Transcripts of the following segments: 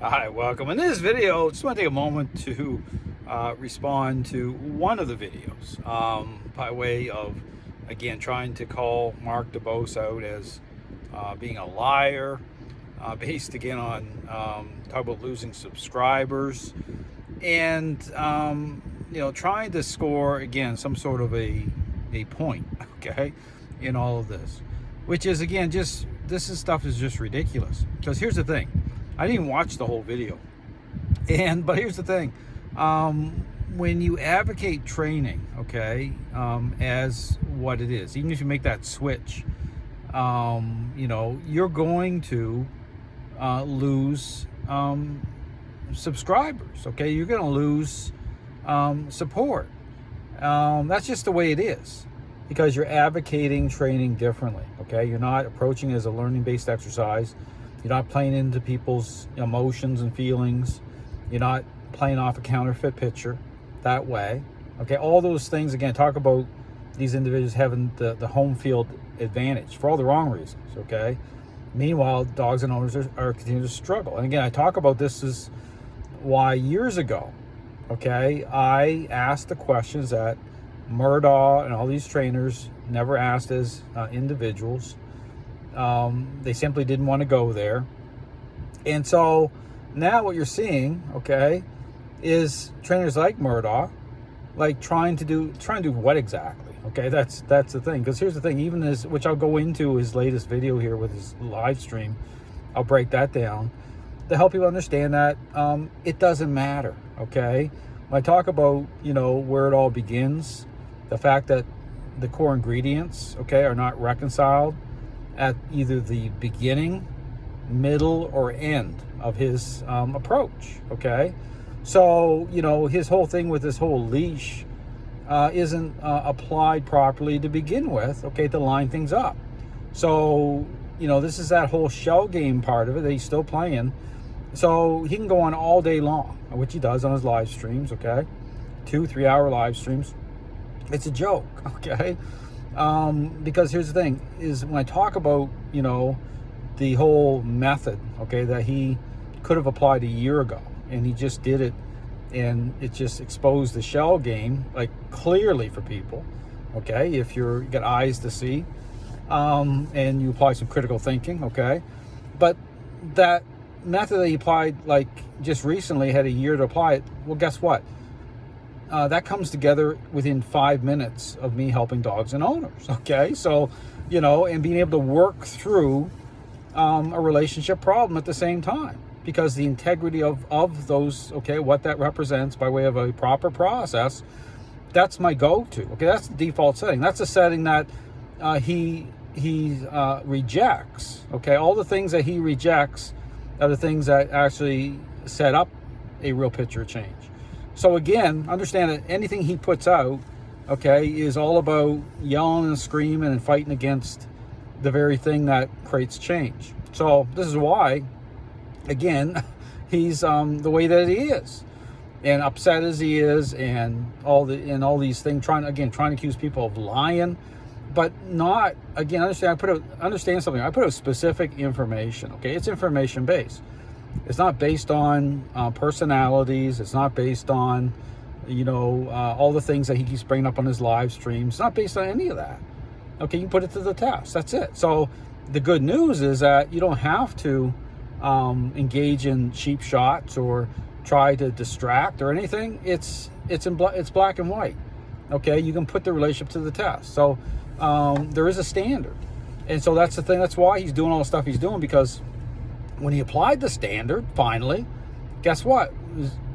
Hi, welcome. In this video, just want to take a moment to respond to one of the videos by way of, again, trying to call Murdaugh out as being a liar, based again on talk about losing subscribers, and trying to score again some sort of a point, okay, in all of this, which is again just stuff is just ridiculous. Because here's the thing. I didn't even watch the whole video. But here's the thing. When you advocate training, okay, as what it is, even if you make that switch, you're going to lose subscribers, okay? You're going to lose support. That's just the way it is, because you're advocating training differently, okay? You're not approaching it as a learning-based exercise. You're not playing into people's emotions and feelings. You're not playing off a counterfeit picture that way. Okay, all those things, again, talk about these individuals having the home field advantage for all the wrong reasons, okay? Meanwhile, dogs and owners are continuing to struggle. And again, I talk about this is why years ago, okay, I asked the questions that Murdaugh and all these trainers never asked as individuals. They simply didn't want to go there. And so now what you're seeing, okay, is trainers like Murdaugh, like trying to do what exactly? Okay, that's the thing. Because here's the thing, even as, which I'll go into his latest video here with his live stream, I'll break that down to help people understand that it doesn't matter, okay? When I talk about, where it all begins, the fact that the core ingredients, okay, are not reconciled at either the beginning, middle, or end of his approach, okay? So, his whole thing with this whole leash isn't applied properly to begin with, okay, to line things up. So, this is that whole shell game part of it that he's still playing. So he can go on all day long, which he does on his live streams, okay? 2-3 hour live streams. It's a joke, okay? Because here's the thing, is when I talk about, the whole method, okay, that he could have applied a year ago, and he just did it, and it just exposed the shell game, like, clearly for people, okay, if you got eyes to see, and you apply some critical thinking, okay? But that method that he applied, like, just recently, had a year to apply it. Well, guess what? That comes together within 5 minutes of me helping dogs and owners, okay? So, and being able to work through a relationship problem at the same time, because the integrity of those, okay, what that represents by way of a proper process, that's my go-to, okay? That's the default setting. That's a setting that he rejects, okay? All the things that he rejects are the things that actually set up a real picture change. So again, understand that anything he puts out, okay, is all about yelling and screaming and fighting against the very thing that creates change. So this is why, again, he's the way that he is, and upset as he is, and all these things, trying to accuse people of lying, but not, again, understand something. I put out specific information, okay? It's information based. It's not based on personalities. It's not based on, all the things that he keeps bringing up on his live streams. It's not based on any of that. Okay, you can put it to the test. That's it. So the good news is that you don't have to engage in cheap shots or try to distract or anything. It's black and white. Okay, you can put the relationship to the test. So there is a standard, and so that's the thing. That's why he's doing all the stuff he's doing, because when he applied the standard, finally, guess what?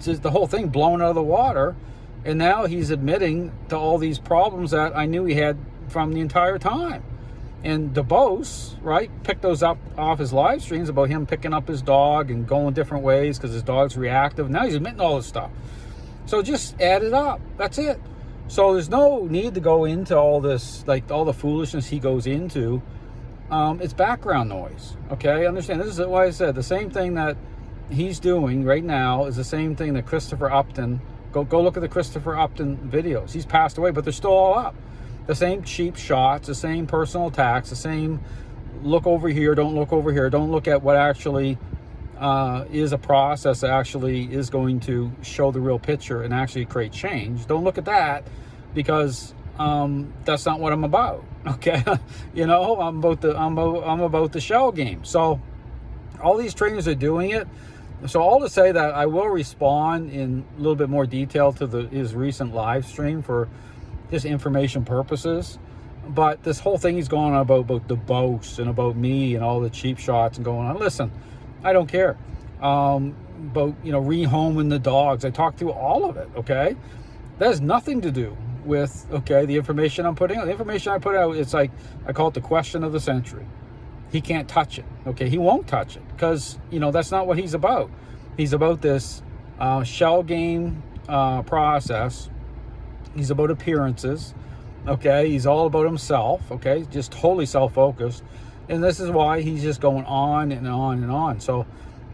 Just the whole thing blown out of the water, and now he's admitting to all these problems that I knew he had from the entire time. And DeBose, right, picked those up off his live streams about him picking up his dog and going different ways because his dog's reactive. Now he's admitting all this stuff. So just add it up. That's it. So there's no need to go into all this, like all the foolishness he goes into. It's background noise, okay? Understand, this is why I said the same thing that he's doing right now is the same thing that Christopher Upton, go look at the Christopher Upton videos. He's passed away, but they're still all up. The same cheap shots, the same personal attacks, the same look over here, don't look over here, don't look at what actually is a process that actually is going to show the real picture and actually create change. Don't look at that, because that's not what I'm about. Okay, I'm about the shell game. So all these trainers are doing it. So all to say that I will respond in a little bit more detail to his recent live stream for just information purposes. But this whole thing he's going on about the boasts and about me and all the cheap shots and going on. Listen, I don't care. About rehoming the dogs. I talked through all of it. Okay, that has nothing to do with the information I'm putting out. The information I put out, it's like I call it the question of the century. He can't touch it. Okay, he won't touch it because that's not what he's about. He's about this shell game process. He's about appearances. Okay, he's all about himself. Okay, just totally self-focused, and this is why he's just going on and on and on. So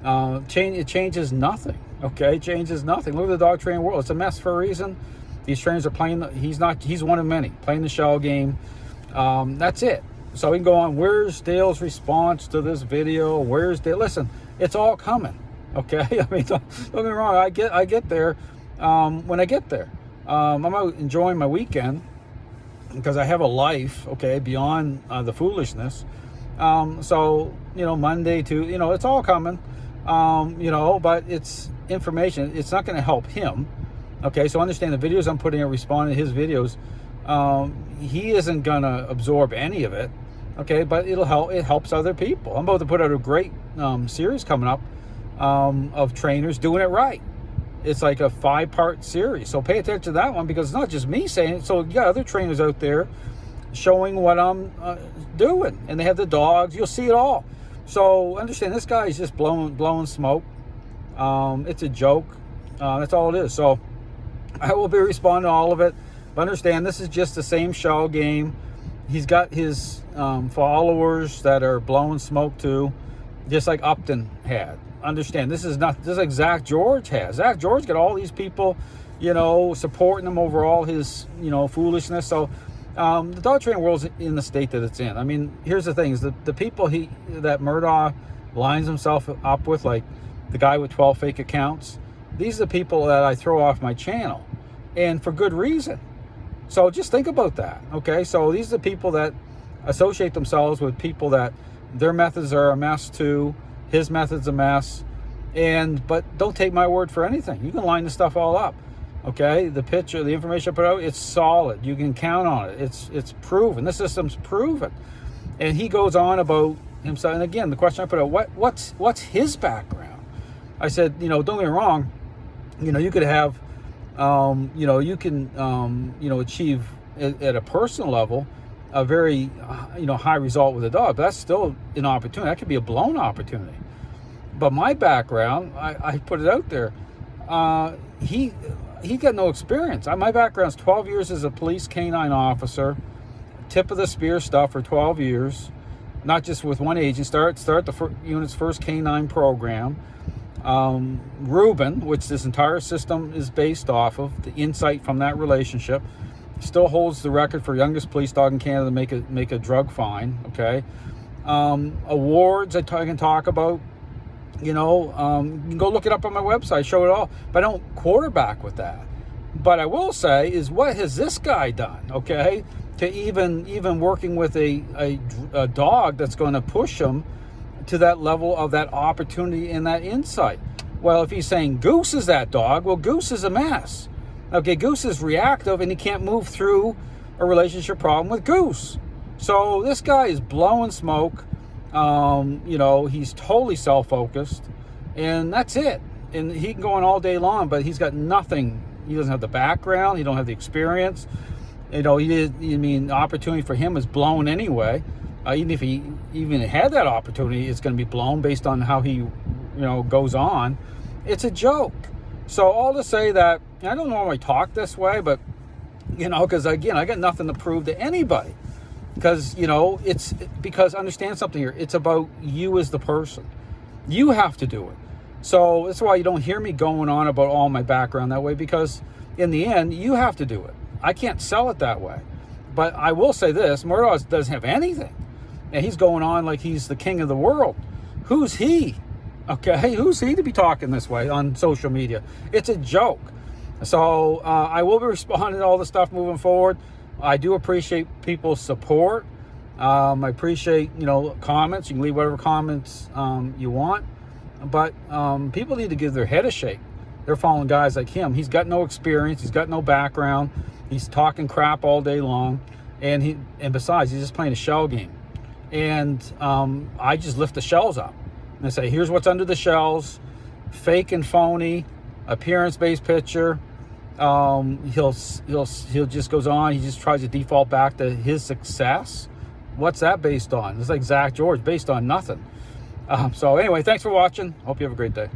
it changes nothing. Okay, it changes nothing. Look at the dog training world. It's a mess for a reason. These trainers are playing. He's one of many playing the shell game. That's it. So we can go on. Where's Dale's response to this video? Where's Dale? Listen, it's all coming. Okay, I mean, don't get me wrong. I get there when I get there. I'm out enjoying my weekend because I have a life. Okay, beyond the foolishness. So Monday to it's all coming. But it's information. It's not going to help him. Okay, so understand the videos I'm putting out, responding to his videos. He isn't gonna absorb any of it. Okay, but it'll help. It helps other people. I'm about to put out a great series coming up of trainers doing it right. It's like a 5-part series. So pay attention to that one, because it's not just me saying it. So you got other trainers out there showing what I'm doing, and they have the dogs. You'll see it all. So understand, this guy is just blowing smoke. It's a joke. That's all it is. So I will be responding to all of it. But understand, this is just the same shell game. He's got his followers that are blowing smoke too, just like Upton had. Understand, this is like Zach George has. Zach George got all these people, supporting him over all his, foolishness. So the dog training world's in the state that it's in. I mean, here's the thing: is the people that Murdaugh lines himself up with, like the guy with 12 fake accounts. These are the people that I throw off my channel, and for good reason. So just think about that, okay? So these are the people that associate themselves with people that their methods are a mess too. His method's a mess. But don't take my word for anything. You can line this stuff all up, okay? The picture, the information I put out, it's solid. You can count on it. It's proven. This system's proven. And he goes on about himself. And again, the question I put out, what's his background? I said, don't get me wrong, you could have you can achieve at a personal level a very high result with a dog, but that's still an opportunity. That could be a blown opportunity. But my background, I put it out there. He got no experience. My background's 12 years as a police canine officer, tip of the spear stuff for 12 years, not just with one agent. Start the unit's first canine program. Reuben, which this entire system is based off of, the insight from that relationship, still holds the record for youngest police dog in Canada to make a drug fine. Okay, awards I can talk about. You can go look it up on my website, show it all. But I don't quarterback with that. But I will say is, what has this guy done? Okay, to even working with a dog that's going to push him to that level of that opportunity and that insight. Well, if he's saying Goose is that dog, well, Goose is a mess. Okay, Goose is reactive and he can't move through a relationship problem with Goose. So this guy is blowing smoke. He's totally self-focused, and that's it. And he can go on all day long, but he's got nothing. He doesn't have the background. He don't have the experience. Opportunity for him is blown anyway. Even if he even had that opportunity, it's going to be blown based on how he, goes on. It's a joke. So all to say that, I don't normally talk this way, but, because again, I got nothing to prove to anybody. Because, because understand something here. It's about you as the person. You have to do it. So that's why you don't hear me going on about all my background that way, because in the end, you have to do it. I can't sell it that way. But I will say this, Murdaugh doesn't have anything. And he's going on like he's the king of the world. Who's he? Okay, who's he to be talking this way on social media? It's a joke. So I will be responding to all the stuff moving forward. I do appreciate people's support. I appreciate, comments. You can leave whatever comments you want. But people need to give their head a shake. They're following guys like him. He's got no experience. He's got no background. He's talking crap all day long. And besides, he's just playing a shell game. And I just lift the shells up. And I say, here's what's under the shells. Fake and phony, appearance-based picture. He'll just goes on. He just tries to default back to his success. What's that based on? It's like Zach George, based on nothing. So anyway, thanks for watching. Hope you have a great day.